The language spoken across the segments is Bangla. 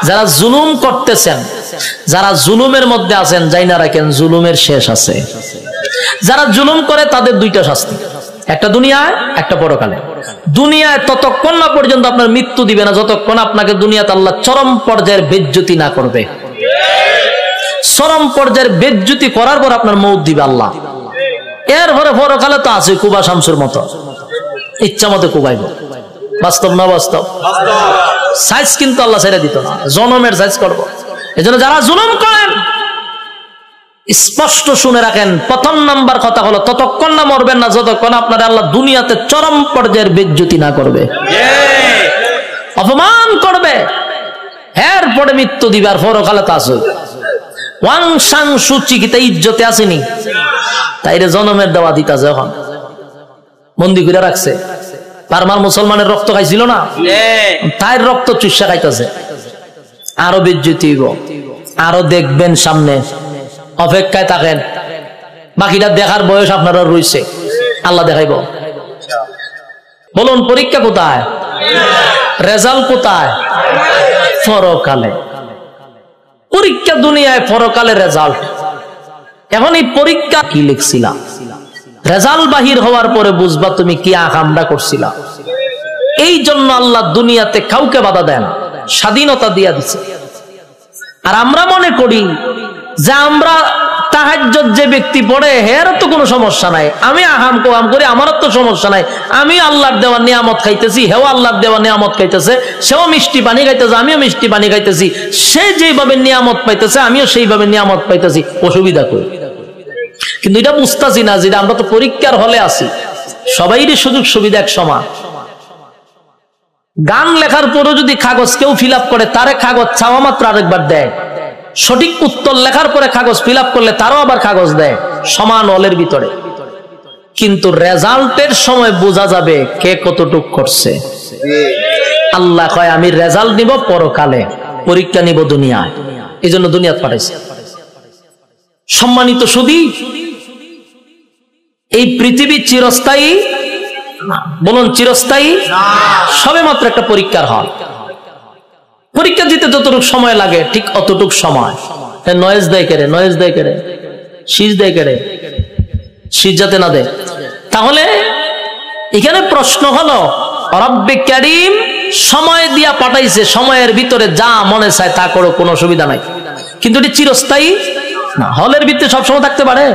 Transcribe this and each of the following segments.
যারা জুলুম করতেছেন, যারা জুলুমের মধ্যে আছেন, যাই না রাখেন জুলুমের শেষ আছে। যারা জুলুম করে তাদের দুইটা শাস্তি, একটা দুনিয়ায় একটা পরকালে। দুনিয়ায় ততক্ষণ না পর্যন্ত আপনার মৃত্যু দিবে না যতক্ষণ আপনাকে দুনিয়াতে আল্লাহ চরম পর্যায়ের বেজ্জতি না করবে। চরম পর্যায়ের বেজ্জতি করার পর আপনার মৌত দিবে আল্লাহ। এরপরে পরকালে তো আছে কুবা শামসুর মতো, ইচ্ছা মতো কুবাইব। বাস্তব না বাস্তব? সাইজ কিন্তু আল্লাহ ছেড়ে দিত না, জনমের সাইজ করবো। এজন্য যারা জুলুম করেন স্পষ্ট শুনে রাখেন, প্রথম নাম্বার কথা হলো ততক্ষণ না মরবেন না যতক্ষণ আপনার আল্লাহ দুনিয়াতে চরম পর্যায়ের বেজ্জতি না করবে, অপমান করবে। এরপরে মৃত্যু দিবে। আর পরকালে তো আছে ওয়াং সাং সুচি কি তাই ইজ্জতে আসেনি, তাইরে জনমের দেওয়া দিতাছে, এখন বন্দি করে রাখছে। পারমার মুসলমানের রক্ত খাইছিল না, তাই রক্ত চুষা খাইতেছে। আরো বেজ্জতি হইব, আরো দেখবেন সামনে, অপেক্ষায় থাকেন। বাকিটা দেখার বয়স আপনারা রয়েছে, আল্লাহ দেখাইব। বলুন পরীক্ষা কোথায়, রেজাল্ট কোথায়? পরকালে। পরীক্ষা দুনিয়ায়, পরকালে রেজাল্ট। এখন এই পরীক্ষা কি লিখছিলাম, রেজাল্ট বাহির হওয়ার পরে বুঝবা তুমি কি আকামটা করছিলা। এই জন্য আল্লাহ দুনিয়াতে কাউকে বাধা দেয় না, স্বাধীনতা দিয়া দিচ্ছে। আর আমরা মনে করি যে আমরা তাহাজ্জুদ যে ব্যক্তি পড়ে এর তো কোনো সমস্যা নাই, আমি আহাম কোয়াম করি আমারও তো সমস্যা নাই, আমি আল্লাহর দেওয়া নিয়ামত খাইতেছি, হেও আল্লাহর দেওয়া নিয়ামত খাইতেছে, সেও মিষ্টি পানি খাইতেছে, আমিও মিষ্টি পানি খাইতেছি, সে যেভাবে নিয়ামত পাইতেছে আমিও সেইভাবে নিয়ামত পাইতেছি, অসুবিধা করি। কিন্তু এটা বুঝতেছি না যেটা আমরা তো পরীক্ষার হলে আছি, সবাইরই সুযোগ সুবিধা এক সমান। গান লেখার পরও যদি কাগজ কেউ ফিল আপ করে, তারে কাগজ চাওয়া মাত্র আরেকবার দেয়। সঠিক উত্তর লেখার পরে কাগজ ফিল আপ করলে তারও আবার কাগজ দেয়, সমান হলের ভিতরে। কিন্তু রেজাল্টের সময় বোঝা যাবে কে কতটুক করছে। আল্লাহ কয় আমি রেজাল্ট নিব পরকালে, পরীক্ষা নিব দুনিয়ায়। এই জন্য দুনিয়াতে পাঠাইছে। সম্মানিত সুধী, এই পৃথিবী চিরস্থায়ী? বলুন চিরস্থায়ী? সবে মাত্র একটা পরীক্ষার হল। পরীক্ষা দিতে যতটুক সময় লাগে ঠিক অতটুক সময়। নয়েজ দেয় কেড়ে, নয়েজ দেয় কেড়ে, শীষ দেয় কেড়ে, শীষ যাতে না দেয়। তাহলে এখানে প্রশ্ন হলো, রব্বে কারীম সময় দিয়া পাঠাইছে, সময়ের ভিতরে যা মনে চায় তা করো, কোনো অসুবিধা নাই। কিন্তু এটি চিরস্থায়ী না, হলের ভিতরে সবসময় থাকতে পারে।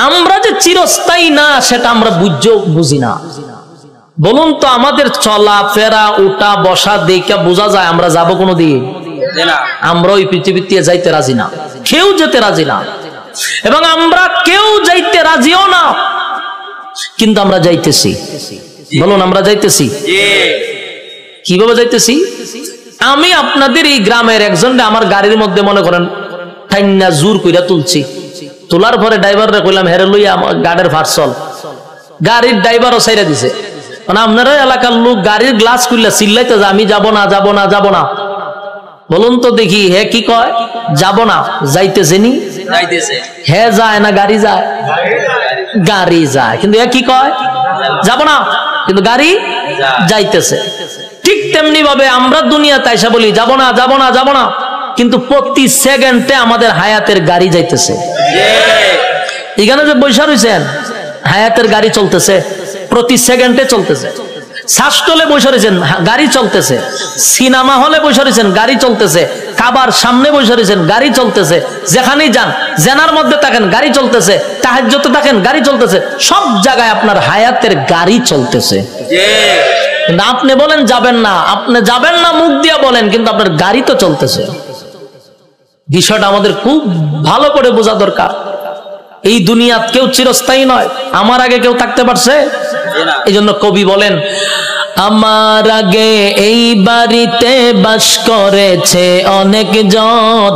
আমরা যে চিরস্থায়ী না সেটা আমরা বুঝি না। বলুন তো, আমাদের চলা ফেরা উঠা বসা দেখে বোঝা যায় আমরা যাবো কোনো দিন? আমরা ওই পৃথিবীতে যাইতে রাজি না, কেউ যেতে রাজি না, এবং আমরা কেউ যাইতে রাজিও না, কিন্তু আমরা যাইতেছি। বলুন আমরা যাইতেছি। কিভাবে যাইতেছি? আমি আপনাদের এই গ্রামের একজনকে আমার গাড়ির মধ্যে মনে করেন ঠাইনা জোর কইরা তুলছি, তোলার পরে ড্রাইভাররা কইলাম হেরে লইয়া আমার গাড়ির ফারসল, গাড়ির ড্রাইভারও সাইরা দিছে। মানে আপনারা এলাকার লোক গাড়ির গ্লাস খুললে চিল্লাইতে যে আমি যাব না, যাব না, যাব না। বলুন তো দেখি হে কি কয়? যাব না। যাইতেছে নি? হে যায় না গাড়ি যায়? গাড়ি যায়, কিন্তু হে কি কয়? যাব না, কিন্তু গাড়ি যাইতেছে। ঠিক তেমনি ভাবে আমরা দুনিয়াতে আইসা বলি যাব না, যাব না, যাব না, কিন্তু প্রতি সেকেন্ডে আমাদের হায়াতের গাড়ি যাইতেছে। এখানে যে বৈশা রয়েছেন, হায়াতের গাড়ি চলতেছে, প্রতি সেকেন্ডে চলতেছে। শ্বাসতলে বসে রয়েছেন, গাড়ি চলতেছে। সিনেমা হলে বসে রয়েছেন, গাড়ি চলতেছে। কাবার সামনে বসে রয়েছেন, গাড়ি চলতেছে। যেখানেই যান, জেনার মধ্যে থাকেন, গাড়ি চলতেছে। তাহাজ্জুদে থাকেন, গাড়ি চলতেছে। সব জায়গায় আপনার হায়াতের গাড়ি চলতেছে। কিন্তু আপনি বলেন যাবেন না, আপনি যাবেন না মুখ দিয়া বলেন, কিন্তু আপনার গাড়ি তো চলতেছে। বিষয়টা আমাদের খুব ভালো করে বোঝা দরকার। এই দুনিয়া কেউ চিরস্থায়ী নয়। আমার আগে কেউ থাকতে পারছে? এই জন্য কবি বলেন, আমার আগে এই বাড়িতে বাস করেছে অনেক জন,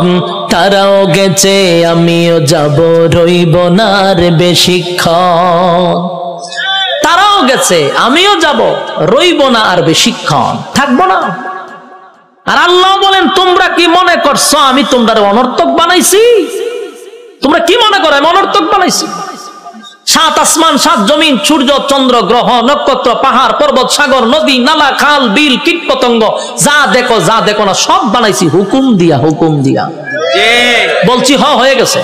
তারাও গেছে আমিও যাব, রইব না আর বেশিক্ষণ। তারাও গেছে আমিও যাব, রইব না আর বেশিক্ষণ, থাকবো না। আর আল্লাহ বলেন, তোমরা কি মনে করছো আমি তোমরা অনর্থক বানাইছি? তোমরা কি মনে করো আমি অনর্থক বানাইছি? সাত আসমান, সাত জমিন, সূর্য, চন্দ্র, গ্রহ, নক্ষত্র, পাহাড়, পর্বত, সাগর, নদী, নালা, খাল, বিল, কীট পতঙ্গ, যা দেখো না সব বানাইছি হুকুম দিয়া। বলছি হয়ে গেছে।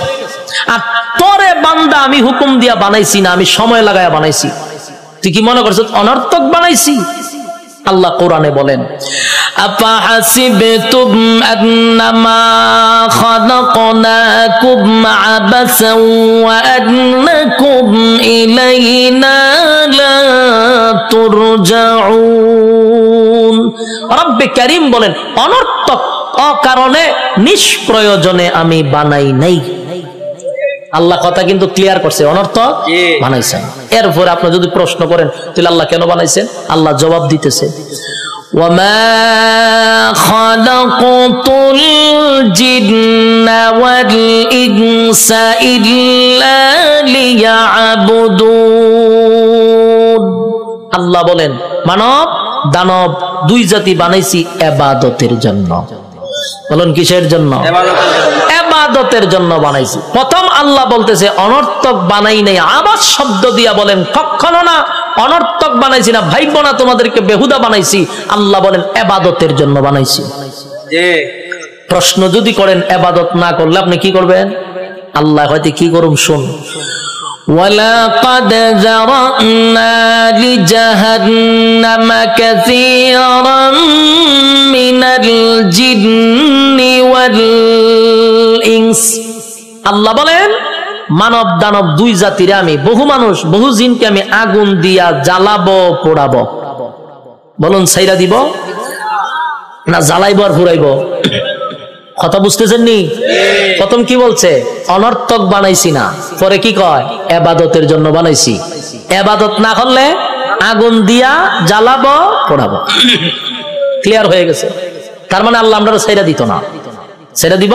আর তোরে বান্দা আমি হুকুম দিয়া বানাইছি না, আমি সময় লাগায়া বানাইছি। তুই কি মনে করছিস অনর্থক বানাইছি? আল্লাহ কোরআনে বলেন, আফাহাসিবতুম আন্নামা খালাকনাকুম আবাসান ওয়া আন্নাকুম ইলাইনা লা তুরজাউন। রব্বে কারীম বলেন, অনর্থক অকারণে নিষ্প্রয়োজনে আমি বানাই নাই। আল্লাহ কথা কিন্তু ক্লিয়ার করছে, অনর্থক বানাইছেন। এরপর আপনি যদি প্রশ্ন করেন তাহলে আল্লাহ কেন বানাইছেন, আল্লাহ জবাব দিতেছে, ওয়ামা খালাকাতুল জিন্না ওয়াল ইনসা ইল্লা লিয়াবুদুন। আল্লাহ বলেন মানব দানব দুই জাতি বানাইছি ইবাদতের জন্য। বলুন কিসের জন্য? ইবাদতের জন্য বানাইছি। প্রথম আল্লাহ বলতেছে অনর্থক বানাই নাই, আবার শব্দ দিয়া বলেন কখনো না অনর্থক বানাইছি না, ভাইব না তোমাদেরকে বেহুদা বানাইছি। আল্লাহ বলেন ইবাদতের জন্য বানাইছি। প্রশ্ন যদি করেন ইবাদত না করলে আপনি কি করবেন, আল্লাহ হয়তো কি করুন শুন, ওয়ালাকাদ যারানা লিজাহান্নামা কাসীরাম মিনাল জিন্নি ওয়াল ইনস। আল্লাহ বলেন মানব দানব দুই জাতিরে আমি, বহু মানুষ বহু জিনকে আমি আগুন দিয়া জ্বালাবো পোড়াবো। বলুন ছাইরা দিব না জ্বালাইবো আর পুরাইবো? কথা বুঝতেছেন নি? প্রথম কি বলছে, অনর্থক বানাইছি না, পরে কি কয় ইবাদতের জন্য বানাইছি। ইবাদত না করলে আগুন দিয়া জ্বালাবো পোড়াবো। ক্লিয়ার হয়ে গেছে? তার মানে আল্লাহ আমরা ছাইরা দিত না, ছাইরা দিব।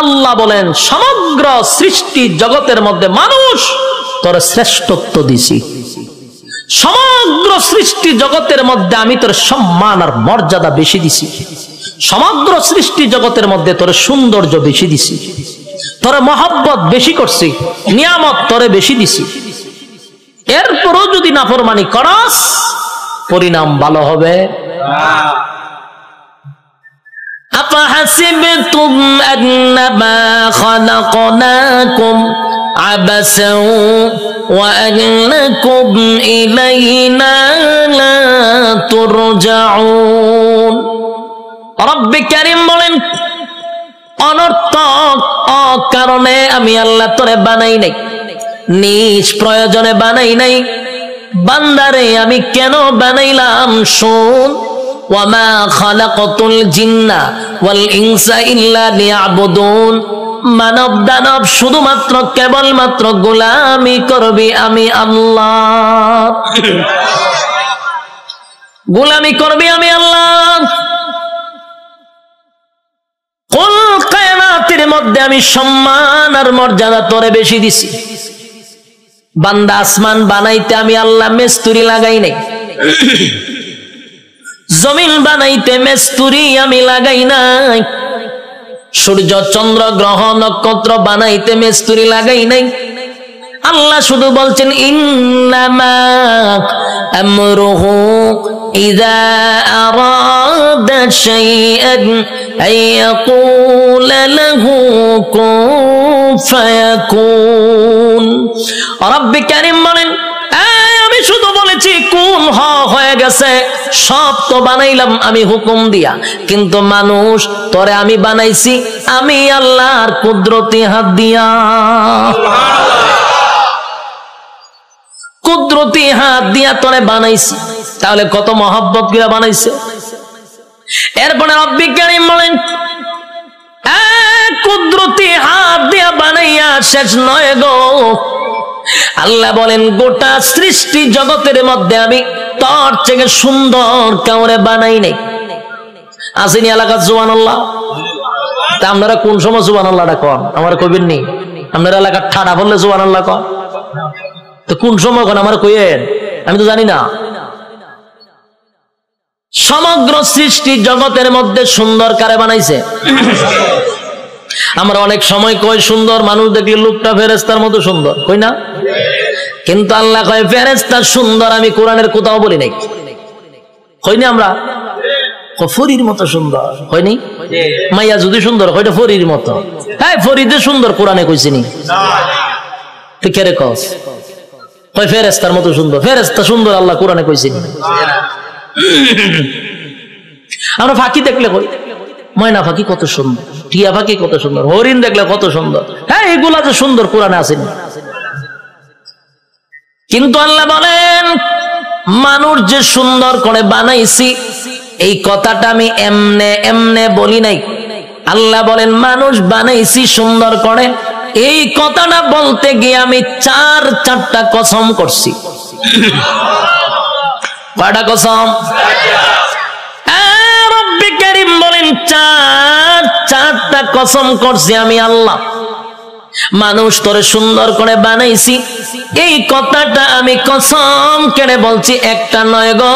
আল্লাহ বলেন সমগ্র সৃষ্টি জগতের মধ্যে মানুষ তোর শ্রেষ্ঠত্ব দিছি, সমগ্র সৃষ্টি জগতের মধ্যে আমি তোর সম্মান আর মর্যাদা বেশি দিছি, সমগ্র সৃষ্টি জগতের মধ্যে তোর সৌন্দর্য বেশি দিছি, তোর মহব্বত বেশি করছি, নিয়ামত তোরে বেশি দিছি। এরপরও যদি নাফরমানি করস পরিণাম ভালো হবে। আফাহাসিবতুম আন্নামা খালাকনাকুম আবাসান ওয়া আন্নাকুম ইলাইনা লা তুরজাউন। রব্বে কারীম বলেন অনর্থক অকারণে আমি আল্লাহ তোরে বানাই নাই, নিজ প্রয়োজনে বানাই নাই। বান্দারে আমি কেন বানাইলাম শোন, ওয়ামা খালাকাতুল জিন্না ওয়াল ইনসা ইল্লা লিয়াবুদুন। মানব দানব শুধুমাত্র কেবলমাত্র গোলামি করবি আমি আল্লাহ, গোলামি করবি আমি আল্লাহ। কুল কিয়ামতের মধ্যে আমি সম্মান আর মর্যাদা তোরে বেশি দিছি। বান্দা আসমান বানাইতে আমি আল্লাহ মিস্ত্রি লাগাই নাই, জমিন বানাইতে মিস্ত্রি আমি লাগাই নাই, সূর্য চন্দ্র গ্রহ নক্ষত্র বানাইতে মিস্ত্রি লাগাই নাই। আল্লাহ শুধু বলছেন ইন্নামা আমরুহু ইযা আরাদা শাইআন আইয়াকুলা লাহু কুন ফায়াকুন। রব্বে কারীম বলেন আমি শুধু বলেছি কোন হয়ে গেছে, সব তো বানাইলাম আমি হুকুম দিয়া, কিন্তু মানুষ তোরে আমি বানাইছি আমি আল্লাহর কুদরতি হাত দিয়া, কুদরতি হাত দিয়া তোরে বানাইছি। তাহলে কত মহব্বত করে বানাইছে। এরপরে রব্বে কারীম বলেন কুদরতি হাত দিয়া বানাইয়া শেষ নয় গো। আল্লাহ বলেন গোটা সৃষ্টি জগতের মধ্যে আমি তোর থেকে সুন্দর কাউরে বানাই নাই। আসেনি এলাকার সুবহানাল্লাহ? তা আপনারা কোন সময় সুবহানাল্লাহটা কন আমার কইবেন নি? আপনারা এলাকার ঠাডা বললে সুবহানাল্লাহ কন, তো কোন সময় কন আমার কইয়েন, আমি তো জানি না। সমগ্র সৃষ্টি জগতের মধ্যে সুন্দর কারে বানাইছে? আমরা অনেক সময় কই সুন্দর মানুষ দেখলে লোকটা ফেরেশতার মতো সুন্দর, কই না? কিন্তু আল্লাহ কয় ফেরেশতা সুন্দর আমি কোরআনের কোথাও বলি নাই। হয়নি আমরা ফরির মতো সুন্দর হয়নি? মাইয়া যদি সুন্দর হয়তো ফরির মতো, হ্যাঁ ফরিদে সুন্দর কোরআনে কইছিনি তুই কে রে কস? কয় ফেরেশতার মতো সুন্দর, ফেরেশতা সুন্দর আল্লাহ কোরআনে কইছিনি। আমরা ফাঁকি দেখলে কই ময়না ফাঁকি কত সুন্দর, টিয়া ফাঁকি কত সুন্দর, হরিণ দেখলে কত সুন্দর, হ্যাঁ এগুলা যে সুন্দর কোরআনে আসেনি। কিন্তু আল্লাহ বলেন মানুষ যে সুন্দর করে বানাইছি এই কথাটা আমি এমনে এমনে বলি নাই। আল্লাহ বলেন মানুষ বানাইছি সুন্দর করে, এই কথাটা বলতে গিয়ে আমি চারটা কসম করছি। কয়টা কসম? রব্বি কারীম বলেন চারটা কসম করছি আমি আল্লাহ। মানুষ তোরে সুন্দর করে বানাইছি এই কথাটা আমি কসম কেড়ে বলছি, একটা নয় গো,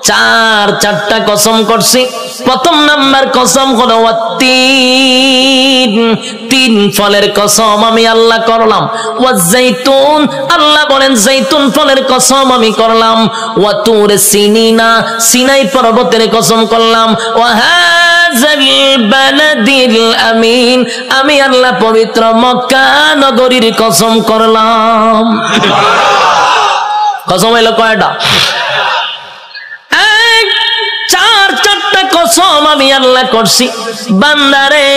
চারটা কসম করছি। প্রথম নাম্বার কসম হলো তিন ফলের কসম আমি আল্লাহ করলাম। ওয়াজাইতুন আল্লাহ বলেন জাইতুন ফলের কসম আমি করলাম। ওয়া তুর সিনিনা সিনাই পর্বতের কসম করলাম। ওয়া হাযাল বালাদিল আমিন আমি আল্লাহ পবিত্র মক্কা নগরীর কসম করলাম। কসম হলো কয়টা? চারটা কসম আমি আল্লাহ করছি। বান্দারে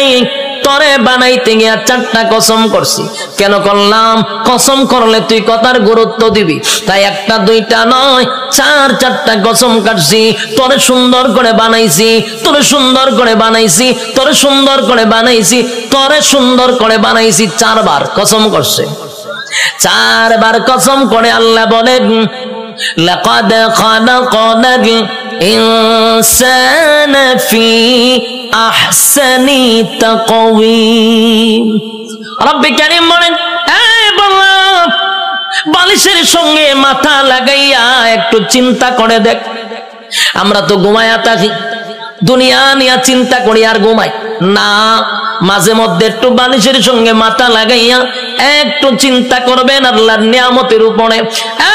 তরে বানাইতে গিয়া চারটা কসম করছি। কেন করলাম? কসম করলে তুই কথার গুরুত্ব দিবি, তাই একটা দুইটা নয় চারটা কসম কাটছি। তোরে সুন্দর করে বানাইছি, তোরে সুন্দর করে বানাইছি, তোরে সুন্দর করে বানাইছি, তোরে সুন্দর করে বানাইছি। চারবার কসম করছে। চারবার কসম করে আল্লাহ বলেন লাকাদ খালাকনাল ইনসানা ফি আহসানি তাকওয়িম। রব্বি কারীম বলেন এই বান্দা বালিশের সঙ্গে মাথা লাগাইয়া একটু চিন্তা করে দেখ। আমরা তো ঘুমায়া থাকি, দুনিয়া নিয়ে চিন্তা করি আর ঘুমাই না। মাঝে মধ্যে একটু বালিশের সঙ্গে মাথা লাগাইয়া একটু চিন্তা করবেন আল্লাহর নিয়ামতের উপরে।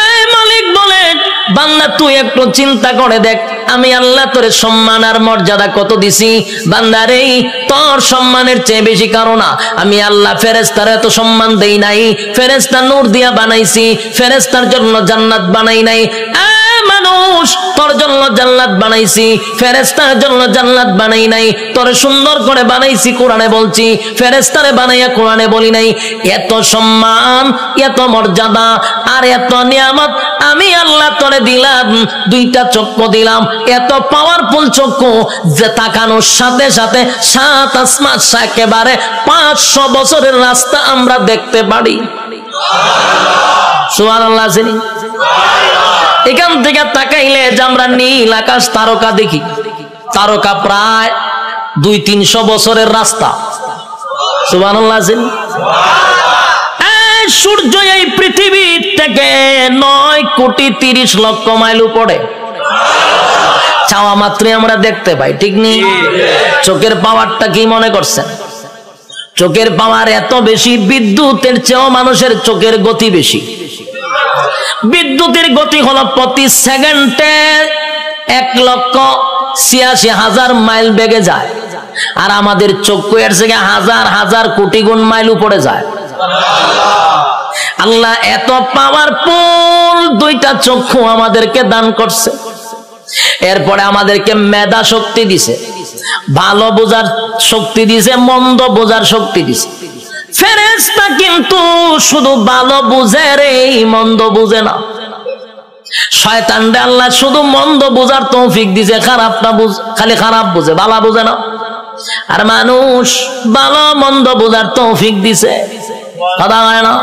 এই মালিক বলেন বান্দা তুই একটু চিন্তা করে দেখ আমি আল্লাহ তোর সম্মান আর মর্যাদা কত দিছি। বান্দারে তোর সম্মানের চেয়ে বেশি কারণ না আমি আল্লাহ ফেরেশতার এত সম্মান দেই নাই। ফেরেশতা নূর দিয়া বানাইছি, ফেরেশতার জন্য জান্নাত বানাই নাই। মানুষ তোর জন্য জান্নাত বানাইছি, ফেরেশতার জন্য জান্নাত বানাই নাই। তোর সুন্দর করে বানাইছি কোরআনে বলছি, ফেরেশতারে বানাইয়া কোরআনে বলি নাই। এত সম্মান, এত মর্যাদা আর এত নিয়ামত আমি আল্লাহ তোরে দিলাম। দুইটা চক্ষু দিলাম, এত পাওয়ারফুল চক্ষু যে তাকানোর সাথে সাথে সাত আসমান একেবারে 500 বছরের রাস্তা আমরা দেখতে পারি। সুবহানাল্লাহ। এখান থেকে তাকাইলে যে আমরা নীল আকাশ তারকা দেখি, তারকা প্রায় 200-300 বছরের রাস্তা। সুবহানাল্লাহ। সূর্য এই পৃথিবী থেকে 9,30,00,000 মাইল উপরে, চাওয়া মাত্রই আমরা দেখতে পাই, ঠিক নেই? চোখের পাওয়ারটা কি মনে করছেন? চোখের পাওয়ার এত বেশি, বিদ্যুতের চেয়েও মানুষের চোখের গতি বেশি। বিদ্যুতের গতি হলো প্রতি সেকেন্ডে 1,86,000 মাইল বেগে যায়, আর আমাদের চক্ষু এর থেকে হাজার হাজার কোটি গুণ মাইল উপরে যায়। আল্লাহ এত পাওয়ারফুল দুইটা চক্ষু আমাদেরকে দান করছে। এরপরে আমাদেরকে মেধা শক্তি দিছে, ভালো বোঝার শক্তি দিছে, মন্দ বোঝার শক্তি দিছে। ফেরেশতা কিন্তু শুধু ভালো বুঝে রে, মন্দ বুঝে না। শয়তানরে আল্লাহ শুধু মন্দ বোঝার তৌফিক দিছে, খারাপটা খালি খারাপ বুঝে, ভালো বুঝে না। আর মানুষ ভালো মন্দ বোঝার তৌফিক দিছে, কথা হয় না?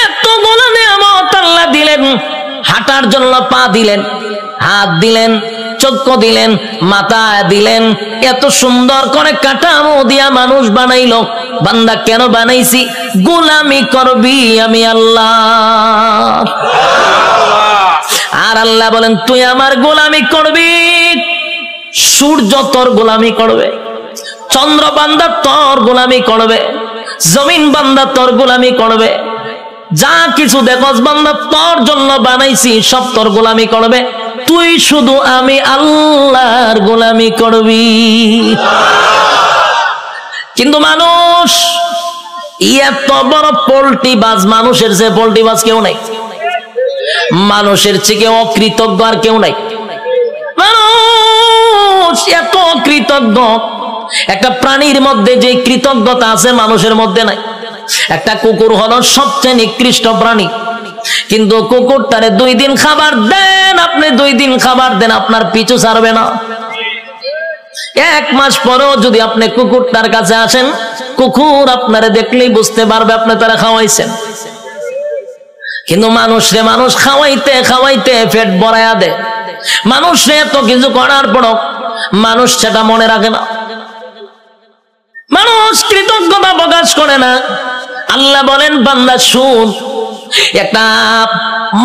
এতগুলো নিয়ামত আল্লাহ দিলেন, হাঁটার জন্য পা দিলেন, হাত দিলেন, চক্ষু দিলেন, মাথা দিলেন, এত সুন্দর করে কাঠামো দিয়া মানুষ বানাইলো। বান্দা কেন বানাইছি? গোলামি করবি আমি আল্লাহ। আর আল্লাহ বলেন তুই আমার গোলামি করবি, সূর্য তোর গোলামি করবে, চন্দ্র বান্দা তোর গোলামি করবে, জমিন বান্দা তোর গোলামি করবে, যা কিছু দেখস বান্দা তোর জন্য বানাইছি সব তোর গোলামি করবে, তুই শুধু আমি আল্লাহর গোলামি করবি। কিন্তু মানুষ এত বড় পোল্ট্রি বাজ, মানুষের যে পোল্ট্রি বাজ কেউ নাই, মানুষের চেয়ে অকৃতজ্ঞ আর কেউ নাই। মানুষ এত কৃতজ্ঞ, একটা প্রাণীর মধ্যে যে কৃতজ্ঞতা আছে মানুষের মধ্যে নাই। একটা কুকুর হলো সবচেয়ে নিকৃষ্ট প্রাণী, কিন্তু কুকুরটারে 2 দিন খাবার দেন, আপনি 2 দিন খাবার দেন, আপনার পিছু ছাড়বে না। 1 মাস পরেও যদি আপনি কুকুরটার কাছে আসেন, কুকুর আপনারে দেখলেই বুঝতে পারবে আপনি তারা খাওয়াইছেন। কিন্তু মানুষরে মানুষ খাওয়াইতে খাওয়াইতে পেট ভরায়া দেয়, মানুষরে এত কিছু করার পরও মানুষ সেটা মনে রাখে না, মানুষ কৃতজ্ঞতা প্রকাশ করে না। আল্লাহ বলেন বান্দা শুন, একটা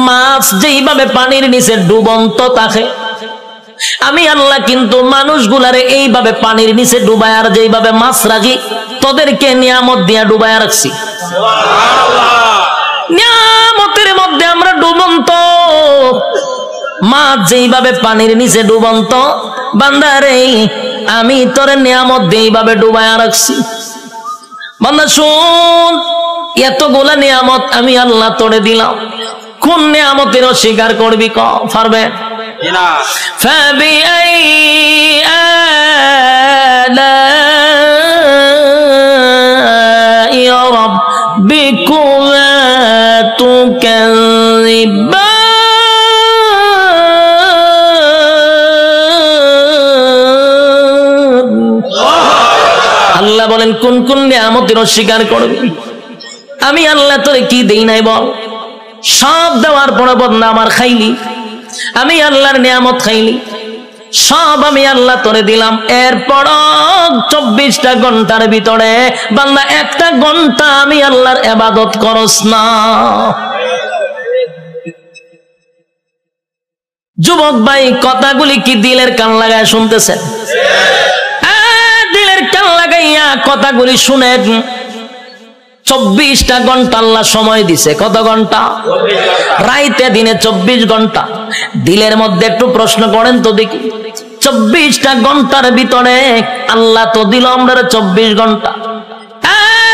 মাছ যেইভাবে পানির নিচে ডুবন্ত থাকে, আমি আল্লাহ কিন্তু মানুষগুলারে এইভাবে পানির নিচে ডুবায় আর যেইভাবে মাছ রাখি তোদেরকে নিয়ামত দিয়া ডুবায় রাখছি। নিয়ামতের মধ্যে আমরা ডুবন্ত, মাছ যেইভাবে পানির নিচে ডুবন্ত, বান্দারে আমি তোরে নিয়ামত দিয়ে এইভাবে ডুবায় রাখছি। বান্দা শুন, এতগুলা নিয়ামত আমি আল্লাহ তোরে দিলাম, কোন নিয়ামতের অস্বীকার করবি? পারবে না। ফাবিআই আলাই রাব্বিকুমা তুকাযিবান। আল্লাহ বলেন কোন কোন নিয়ামতের অস্বীকার করবি? আমি আল্লাহ তোরে কি দেই নাই বল? সব দেওয়ার পরে বদনা আমার খাইলি, আমি আল্লাহর নিয়ামত খাইলি, সব আমি আল্লাহ তোরে দিলাম। এরপর 24টা ঘন্টার ভিতরে বান্দা 1টা ঘন্টা আমি আল্লাহর ইবাদত করস না। যুবক ভাই, কথাগুলি কি দিলের কান লাগায় শুনতেছেন? দিলের কান লাগাইয়া কথাগুলি শুনেন। 24টা ঘন্টা আল্লাহ সময় দিছে। কত ঘন্টা? রাইতে দিনে 24 ঘন্টা। দিলের মধ্যে একটু প্রশ্ন করেন তো দেখি, 24টা ঘন্টার ভিতরে আল্লাহ তো দিল আমরা 24 ঘন্টা।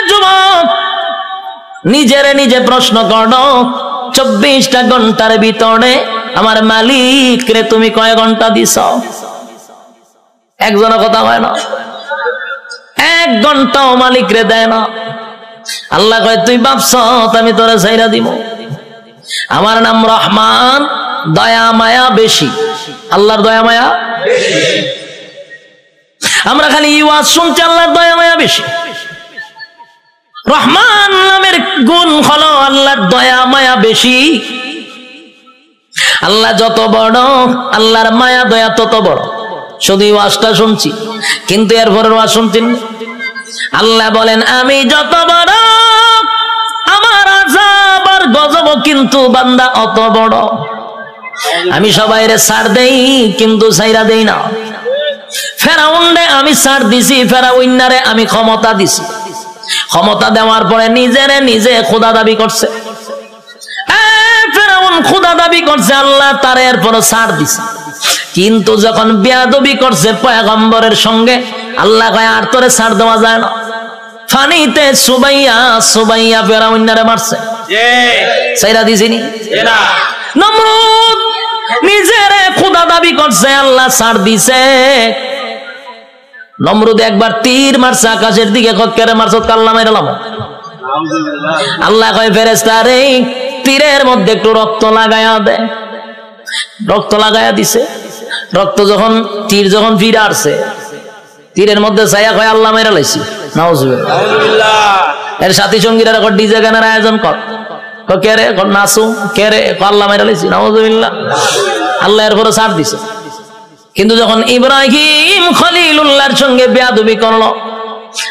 যুবক, নিজেরে নিজে প্রশ্ন করো, 24টা ঘন্টার ভিতরে আমার মালিক রে তুমি কয় ঘন্টা দিছ? একজনের কথা হয় না, 1 ঘন্টাও মালিক রে দেয় না। আল্লাহ কয় তুই ভাবছ আমি তোরে ছাইরা দিব? আমার নাম রহমান, দয়া মায়া বেশি। আল্লাহর দয়া মায়া বেশি। আমরা খালি ওয়াজ শুনছি আল্লাহর দয়া মায়া বেশি। রহমান নামের গুণ হলো আল্লাহর দয়া মায়া বেশি। আল্লাহ যত বড়, আল্লাহর মায়া দয়া তত বড়। শুধু ওয়াজটা শুনছি, কিন্তু এরপরের ওয়াজ শুনছেন। আল্লাহ বলেন আমি যত বড়, আমার আযাব আর গজব কিন্তু বান্দা অত বড়। আমি সবাইরে ছাড় দেই, কিন্তু ছাইরা দেই না। ফেরাউনরে আমি ছাড় দিছি, ফেরাউনারে আমি ক্ষমতা দিছি। ক্ষমতা দেওয়ার পরে নিজেরে নিজে খোদা দাবি করছে। ফেরাউন খোদা দাবি করছে, আল্লাহ তারে এরপর ছাড় দিছে। কিন্তু যখন বেয়াদবি করছে পয়গম্বরের সঙ্গে, আল্লাহ কয় আর তোরে ছাড় দেওয়া যায় না। ফানিতে সুবাইয়া সুবাইয়া ফেরাউনারে মারছে, ছাইরা দিছিনি? নমরুদ নিজেরে খোদা দাবি করছে, আল্লাহ ছাড় দিছে। নমরুদ একবার তীর মারছে আকাশের দিকে, কেরে মারছ? কাল্লা মাইরালাম। আল্লাহ কয় ফেরেশতা রে, তীরের মধ্যে একটু রক্ত লাগায়া দে। রক্ত লাগায়া দিছে। রক্ত যখন তীর যখন ফিরে আসছে, তীরের মধ্যে ছায়া কয় আল্লাহ মাইরা লাইছি। নাউজুবিল্লাহ। এর সাথী সঙ্গীরা ডিজে গানের আয়োজন কর, কে রে? নাচু। কে রে? আল্লাহ মাইরা লাইছি। নাউজুবিল্লাহ। আল্লাহ এরপরে ছাড় দিছে। কিন্তু যখন ইব্রাহিম খলিলুল্লাহর সঙ্গে বেয়াদবি করলো,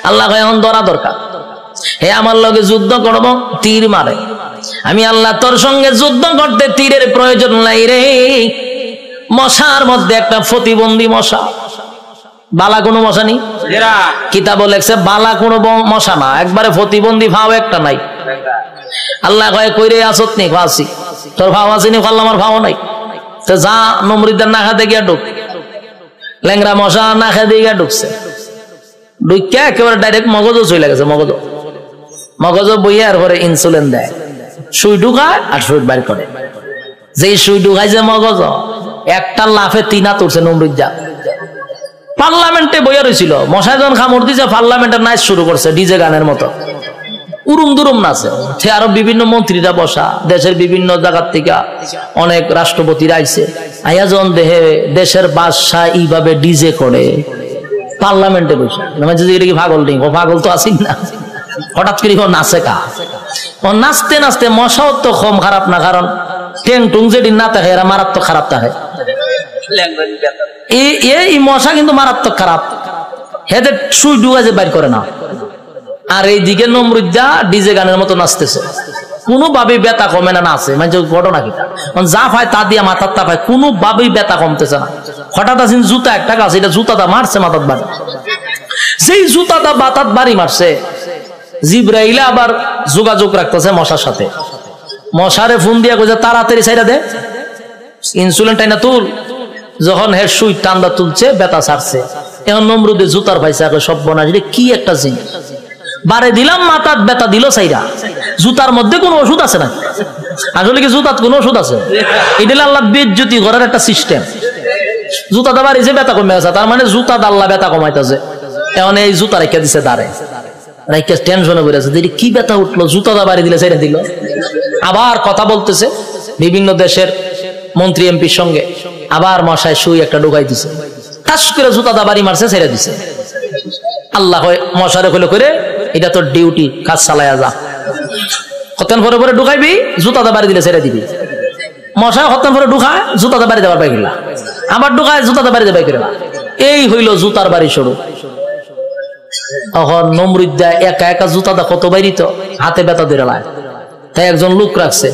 আল্লাহ কয় এখন ধরা দরকার। হে আমার লগে যুদ্ধ করব, তীর মারে। আমি আল্লাহ তোর সঙ্গে যুদ্ধ করতে তীরের প্রয়োজন নাই রে। মশার মধ্যে একটা প্রতিবন্ধী মশা, বালা কোনো মশা নি? কিতাব লেখছে বালা কোনো মশা না, একবারে প্রতিবন্ধী ভাও একটা নাই। আল্লাহ কয় কইরে আসত নি? ফাঁসি তোর ভাও আসেনি, ফাল্লা আমার ভাও নাই। তো যা নমরুদের না খাতে গিয়া ঢুক, ল্যাংরা মশা না খেতে গিয়া ঢুকছে, ঢুকিয়া একেবারে ডাইরেক্ট মগজও চলে গেছে। মগজ বইয়ে আর পরে ইনসুলিন দেয়, সুই ঢুকায় আর সুই বাইর করে। যেই সুই ঢুকাইছে মগজ, একটা লাফে 3 হাত উঠছে নমরুদ্দা। পার্লামেন্টে বইয়া রয়েছিল, মশাই যখন কামড় দিছে পার্লামেন্টের নাচ শুরু করছে ডিজে গানের মতো, উরুম দুরুম নাচে। সে আরো বিভিন্ন মন্ত্রীরা বসা, দেশের বিভিন্ন জায়গার থেকে অনেক রাষ্ট্রপতিরা আইছে, আইয়া যখন দেহে দেশের বাদশাহ এইভাবে ডিজে করে পার্লামেন্টে বসে, এটা কি পাগল নেই? ও পাগল তো আসি না, হঠাৎ করে নাচে কা। ও নাচতে নাচতে মশাও তো কম খারাপ না, কারণ টেং টুং যেদিন না থাকে এরা মারাত্মক খারাপ থাকে। এই মশা কিন্তু মারাত্মক খারাপ, হেদের সুই ডুগাছে বাইর করে না। আর এইদিকে নমরুদ্দা ডিজে গানের মতো নাচতেছে, কোনোভাবেই ব্যথা কমে না। নাচে মানে ঘটনা কি, যা পায় তা দিয়া মাথার তা পায়, কোনোভাবেই ব্যথা কমতেছে না। হঠাৎ আসেন জুতা একটা গাছ, এটা জুতাটা মারছে মাথার বাড়ি। সেই জুতাটা বাতাত বাড়ি মারছে, জিব্রাইল আবার যোগাযোগ রাখতেছে মশার সাথে। মশারে ফোন দিয়া কইছে তাড়াতাড়ি ছাইরা দে, ইনসুলিন টাইনা তুল। যখন হের সুই টান্দা তুলছে, ব্যথা ছাড়ছে। এখন নমরুদে জুতার পাইছে, সব বনাস কি একটা জিনিস বারে দিলাম, মাথার ব্যথা দিল সাইরা। জুতার মধ্যে কোনো ওষুধ আছে না? আসলে কি জুতার কোনো ওষুধ আছে? এটা আল্লাহ বেজ্জতি করার একটা সিস্টেম। জুতাটা বাড়িছে, ব্যথা কমে গেছে, তার মানে জুতা আল্লাহ ব্যথা কমাইতেছে। এখন এই জুতা রেখে দিছে দাঁড়ে, রেখে টেনশনে পড়েছে, কি ব্যথা উঠলো, জুতাটা বাড়ি দিলে ছেড়ে দিল। আবার কথা বলতেছে বিভিন্ন দেশের মন্ত্রী এমপির সঙ্গে, আবার মশায় সুই একটা ঢুকাই দিছে, টাস করে জুতাটা বাড়ি মারছে, ছেড়ে দিছে। আল্লাহ মশারে হলে করে, এটা তোর ডিউটি, কাজ চালায়া যা। হতেন পরে পরে ঢুকাইবি, জুতাটা বাড়ি দিলে ছেড়ে দিবি। মশায় হতেন পরে ঢুকায়, জুতাটা বাড়ি দেওয়ার পাই গেলা, আবার ঢুকায়, জুতাটা বাড়ি দেবাই গেলা। এই হইল জুতার বাড়ি শুরু। তখন নমরুদ্দা একা একা জুতাটা কত বাইরিত, হাতে ব্যথা দিয়ে লায়। তাই একজন লোক রাখছে,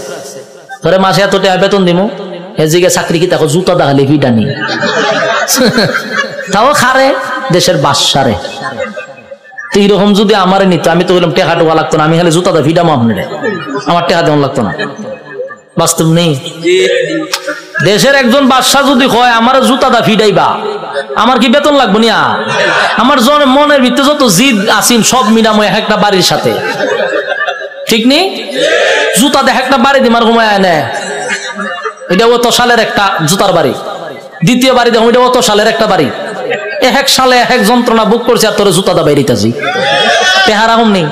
ধরে মাসে এত টাকা বেতন দিমু, এদিকে চাকরি কি দেখো জুতা দেখালে ভিটা নি, তাও খারে দেশের বাদশারে। এইরকম যদি আমারে নিত, আমি তো বললাম টেকা টোকা লাগতো না, আমি খালি জুতাটা ভিডাম আপনার, আমার টেকা দেওয়া লাগতো না। বাস্তব নেই। দেশের একজন বাদশা যদি হয় আমার জুতাটা ফিডাইবা, আমার কি বেতন লাগবো না? আমার মনের ভিতরে যত জিদ আসিন সব মিলাম একটা বাড়ির সাথে, ঠিক নেই? জুতা দেখ একটা বাড়ি দিমার ঘুমায় নেয়, এটা অত সালের একটা জুতার বাড়ি। দ্বিতীয় বাড়ি দেখো, এটা অত সালের একটা বাড়ি। এক সালে এক যন্ত্রণা বুক করছে, আর তোর জুতাটা বাইরিতেছি, টেহারাম নেই।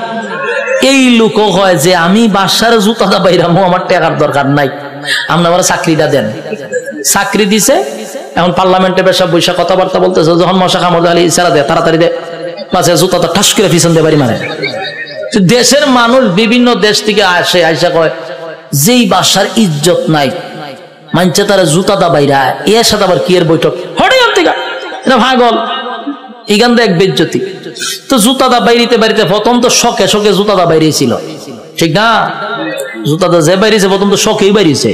এই লোক হয় যে আমি বাসার জুতাটা বাইরামো, আমার টেকার দরকার নাই, আপনি আমার চাকরিটা দেন। চাকরি দিছে, এখন পার্লামেন্টে বেশা বৈশা কথাবার্তা বলতেছে, যখন মশা কামড় দেয় ইশারা দেয়, তাড়াতাড়ি দে, পাশে জুতাটা ঠাস করে পিছন দিয়ে বাড়ি মারে। দেশের মানুষ বিভিন্ন দেশ থেকে আসে, আইসা কয় যেই বাসার ইজ্জত নাই, মানছে তারা জুতাটা বাইরা, এর সাথে আবার কি এর বৈঠক, হঠাৎ এটা ভাগল, এখান থেকে এক বেজ্জতি। তো জুতাটা বাইরিতে বাইরিতে প্রথম তো শখে শখে জুতাটা বাইরেছিল, ঠিক না? জুতাটা যে বাইরেছে প্রথম তো শখেই বাইরেছে,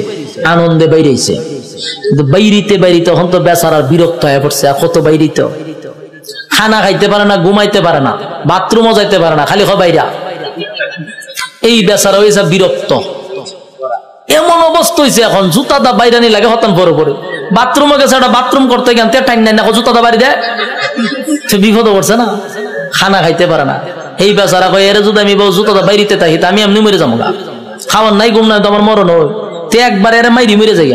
আনন্দে বাইরেছে, কিন্তু বাইরিতে বাইরিতে তখন তো বেচারার বিরক্ত হয়ে পড়ছে। আর কত বাইরিত, খানা খাইতে পারে না, ঘুমাইতে পারে না, বাথরুমও যাইতে পারে না, খালি বাইরা। এই বেচারা হয়েছে বিরক্ত, এমন অবস্থা হয়েছে এখন জুতাটা বাইরানি লাগে হতান পরে পরে। বাথরুমে গেছে, একটা বাথরুম করতে গেলে টাইম নাই না, জুতাটা বাড়ি দেয়, সে বিপদ করছে না, খানা খাইতে পারে না। এই বেচারা কয় এর যদি আমি জুতাটা বাইরিতে থাকি আমি এমনি মরে যাবো, খাওয়ার নাই ঘুম নাই তো আমার মরণ হয়, তে একবার এর মাইরি মরে যাই।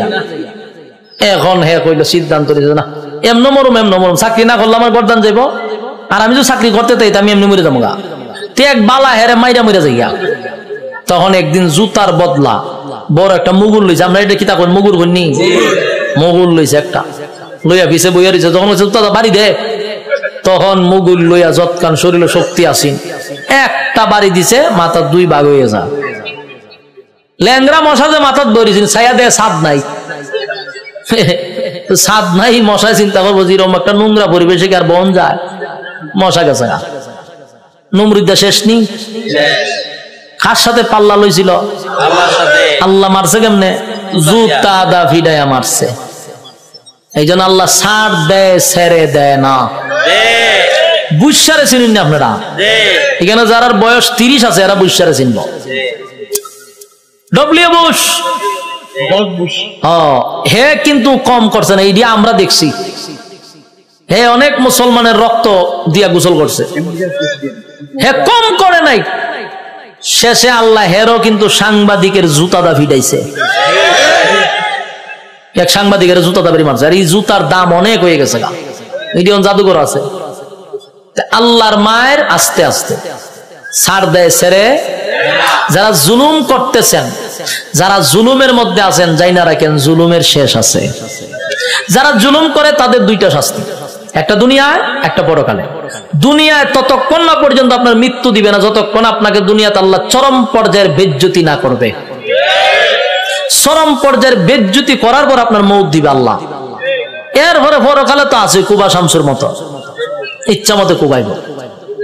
এখন হে কইল সিদ্ধান্ত নিয়েছে, না এমন মরম এমন মরম, চাকরি না করলে আমার গরদান যাইব, আর আমি যদি চাকরি করতে চাই আমি এমনি মরে যাবো গা, তে এক বালা হেরে মাইরা মরে যাই। তখন একদিন জুতার বদলা বড় একটা মুগুর লইছে, আমরা এটা কি তা করি মুগুর করি, মুগুর লইছে একটা, লইয়া পিছে বইয়া রয়েছে। যখন জুতাটা বাড়ি দে, তখন মুগুর লইয়া যৎকান শরীরে শক্তি আসিন, একটা বাড়ি দিছে, মাথা 2 ভাগ হয়ে যা। ল্যাংরা মশা যে মাথার ধরেছেন, ছায়া দেয় ছাদ নাই, ছাদ নাই, মশায় চিন্তা করবো যেরকম একটা নোংরা পরিবেশে আর বন যায়, মশা গেছে। নমরুদ্দা শেষ নি, কার সাথে পাল্লা লইছিল? আল্লাহ মারছে কেমনে? জুতা দা ফিডাইয়া মারছে। এই জন্য আল্লাহ ছাড় দেয় ছেড়ে দেয় না। বুঝসারে চিনেন না আপনারা? এখানে যারা বয়স 30 আছে এরা বুঝসারে চিনব। ডব্লিউ বুশ হে কিন্তু কম করছে না, এইটা আমরা দেখছি। হে অনেক মুসলমানের রক্ত দিয়া গোসল করছে, হে কম করে নাই। শেষে আল্লাহ হেরও কিন্তু সাংবাদিকের জুতাদা ফিটাইছে। এক সাংবাদিকের জুতাদা বেরি মারছে, আর এই জুতার দাম অনেক হয়ে গেছে। মিডিয়ন জাদুঘর আছে। আল্লাহর মায়ের আস্তে আস্তে ছাড় দেয় ছেড়ে। যারা জুলুম করতেছেন, যারা জুলুমের মধ্যে আছেন, যাই না রাখেন জুলুমের শেষ আছে। যারা জুলুম করে তাদের দুইটা শাস্তি, একটা দুনিয়ায় একটা পরকালে। দুনিয়ায় ততক্ষণ না পর্যন্ত আপনার মৃত্যু দিবে না যতক্ষণ আপনাকে দুনিয়াতে আল্লাহ চরম পর্যায়ের বেজ্জতি না করবে। চরম পর্যায়ের বেজ্জতি করার পর আপনার মৌত দিবে আল্লাহ। এরপরে পরকালে তো আছে কুবা শামসুর মতো, ইচ্ছা মতো কুবাইব।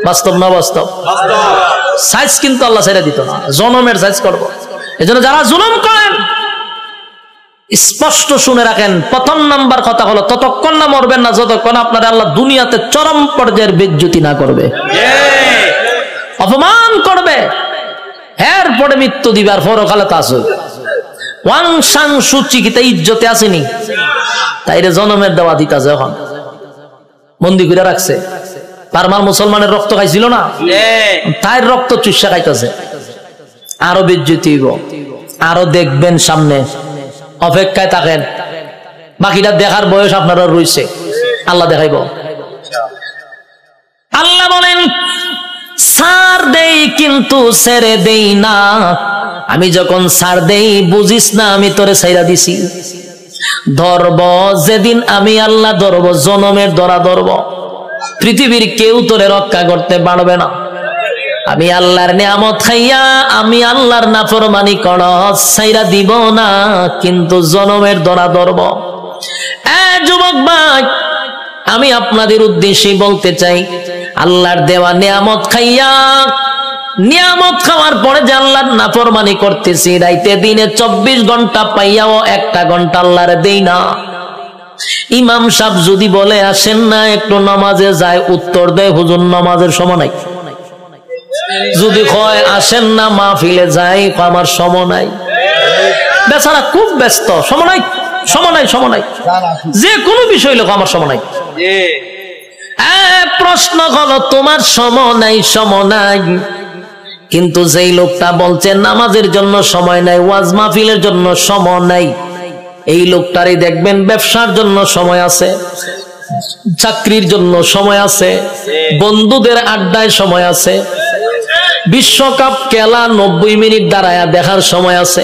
বাস্তব না বাস্তব? সাইজ কিন্তু আল্লাহ ছেড়ে দিত না, জনমের সাইজ করবো। এই জন্য যারা জুলুম করেন স্পষ্ট শুনে রাখেন, প্রথম নাম্বার কথা হলো ততক্ষণ না মরবেন না যতক্ষণ আপনার আল্লাহ দুনিয়াতে চরম পর্যায়ের বেজ্জতি না করবে, অপমান করবে। এরপরে মৃত্যু দিবে, আর পরকালে তা আছে। ওয়াং সাং সুচি কি তাই ইজ্জতে আসেনি, তাইরে জনমের দেওয়া দিতাছে। এখন বন্দি করে রাখছে। পারমার মুসলমানের রক্ত খাইছিল না, তাই রক্ত চুষা খাইতেছে। আরো বেজ্জতি হইব, আরো দেখবেন সামনে। অপেক্ষায় থাকেন, বাকিটা দেখার বয়স আপনারা রয়েছে, আল্লাহ দেখাইব। আল্লাহ বলেন ছাড় দেই কিন্তু ছেড়ে দেই না। আমি যখন ছাড় দেই বুঝিস না আমি তোরে ছাইরা দিছি। ধরব যেদিন আমি আল্লাহ ধরব, জনমের ধরা ধরব। পৃথিবীর কেউ তোরে রক্ষা করতে পারবে না। আমি আল্লাহর নিয়ামত খাইয়া আমি আল্লাহর নাফরমানি করস, ছাইরা দিব না, কিন্তু জনমের ধরা ধরব। যুবক ভাই, আমি আপনাদের উদ্দেশ্যে বলতে চাই, আল্লাহর দেওয়া নিয়ামত খাইয়া, নিয়ামত খাওয়ার পরে যে আল্লাহর নাফরমানি করতেছি, রাইতে দিনে 24 ঘন্টা পাইয়াও 1টা ঘন্টা আল্লাহর দেই না। ইমাম সাহেব যদি বলে আসেন না একটু নামাজে যায়, উত্তর দেয় হুজুর নামাজের সময় নাই। যদি কয় আসেন না মাহফিলে যাই, আমার সময় নাই। বেচারা খুব ব্যস্ত, সময় নাই, সময় নাই, সময় নাই। যে কোনো বিষয় লোক আমার সময় নাই। প্রশ্ন হলো তোমার সময় নাই, সময় নাই, কিন্তু যেই লোকটা বলছে নামাজের জন্য সময় নাই, ওয়াজ মাহফিলের জন্য সময় নাই, এই লোকটারই দেখবেন ব্যবসার জন্য সময় আছে, চাকরির জন্য সময় আছে, বন্ধুদের আড্ডায় সময় আছে, বিশ্বকাপ খেলা 90 মিনিট দাঁড়ায়া দেখার সময় আছে,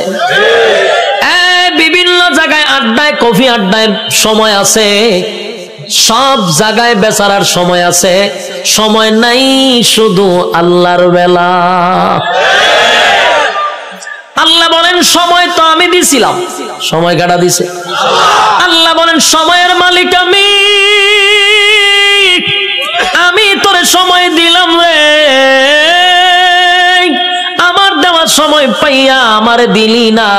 বিভিন্ন জায়গায় আড্ডায় কফি আড্ডায় সময় আছে, সব জায়গায় বেচারার সময় আছে। সময় নাই শুধু আল্লাহর বেলা। আল্লাহ বলেন সময় তো আমি দিছিলাম, সময় কাটা দিছে আল্লাহ। বলেন সময়ের মালিক আমি তোরে সময় দিলাম রে, আমার দেওয়ার সময় পাইয়া আমারে দিলি না,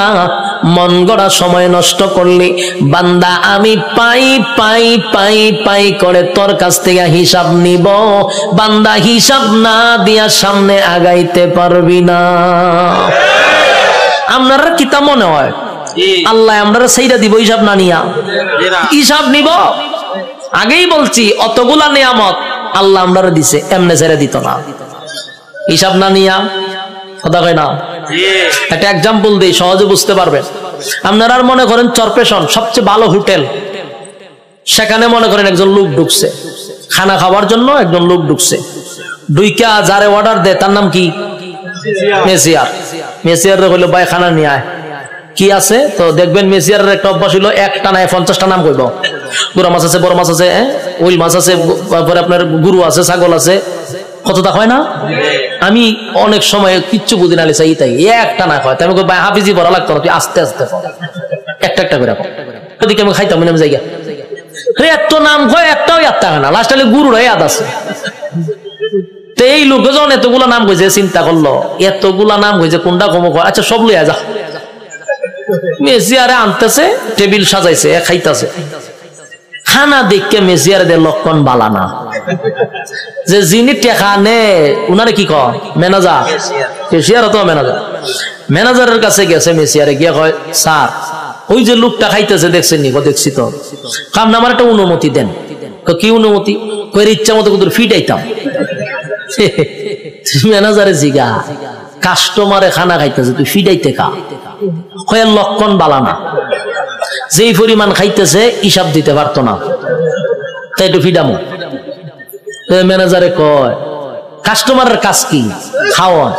মন গড়া সময় নষ্ট করলি। বান্দা আমি পাই পাই পাই পাই করে তোর কাছ থেকে হিসাব নিব, বান্দা হিসাব না দিয়া সামনে আগাইতে পারবি না। আপনারা কি তা মনে হয় আল্লাহ আমরা সেইটা দিব হিসাব না নিয়া? হিসাব নিব। আগেই বলছি অতগুলা নিয়ামত আল্লাহ আমরা দিছে, এমনে ছেড়ে দিত না, হিসাব না নিয়া। কথা কয় না? একটা এক্সাম্পল দিই, সহজে বুঝতে পারবেন। আপনারা মনে করেন চরপেশন সবচেয়ে ভালো হোটেল, সেখানে মনে করেন একজন লোক ঢুকছে খানা খাওয়ার জন্য, একজন লোক ঢুকছে, ঢুইকা যারে অর্ডার দেয় তার নাম কি? মেসিয়ার। মেসিয়ার হইলো ভাই খানা নিয়ে আয়, কি আছে? তো দেখবেন মেসিয়ারের একটা অভ্যাস হইলো একটা নাই 50টা নাম কইব। গুড়া মাছ আছে, বড় মাছ আছে, উইল মাছ আছে, তারপরে আপনার গুরু আছে, ছাগল আছে, কতটা হয় না? আমি অনেক সময় কিচ্ছু বুঝি না, চাই তাই একটা না হয়, আমি ভাই হাফিজি বড় লাগতো না, তুই আস্তে আস্তে একটা একটা করে ওদিকে আমি খাইতাম না জায়গা। এত নাম কয় একটাও একটা হয় না, লাস্ট গুরুর ইয়াদ আছে। তো এই লোকে যখন এতগুলা নাম কইছে, চিন্তা করলো এতগুলা নাম কইছে কোনটা কম কয়, আচ্ছা সব লইয়া যা। মেসিয়ারে আনতেছে, টেবিল সাজাইছে, খাইতেছে। খানা দেখে মেসিয়ার দে লক্ষণ বালানা যে যিনি টেকা নে উনারে কি কয় ম্যানেজার কেশিয়ার তো ম্যানেজারের কাছে গেছে মেসিয়ারে গিয়ে কয় স্যার ওই যে লোকটা খাইতেছে দেখছেন নি? দেখছি তো। কাম না আমার একটা অনুমতি দেন। কি অনুমতি? কই ইচ্ছা মতো কত ফিটাইতাম। ম্যানেজারে জিগা কাস্টমারে খানা খাইতেছে তুই ফিটাইতে কা? কয় লক্ষণ বালানা, যেই পরিমাণ খাইতেছে হিসাব দিতে পারতো না, তাই একটু ফিডামো। ম্যানেজারে কয় কাস্টমারের কাজ কি? খাওয়ান।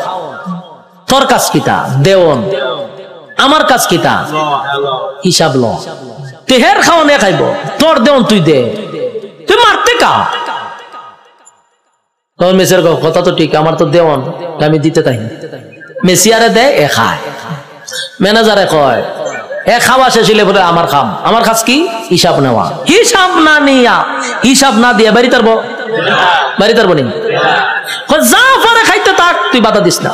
তোর কাজ কিটা? দেওয়ন। আমার কাজ কিটা? হিসাব ল। তেহের খাওয়ানে খাইব, তোর দেওয়ন তুই দে, তুই মারতে কা? তখন মেসিয়ার কথা তো ঠিক, আমার তো দেওয়ন, আমি দিতে তাই। মেসিয়ারে দেয়, এ খায়। ম্যানেজারে কয় এ খাওয়া শেষ হলে বলে আমার খাম। আমার কাজ কি? হিসাব নেওয়া। হিসাব না নিয়া, হিসাব না দিয়া বাড়ি তারবো, বাড়ি তারবো নি? যা পারে খাইতে থাক, তুই বাধা দিস না।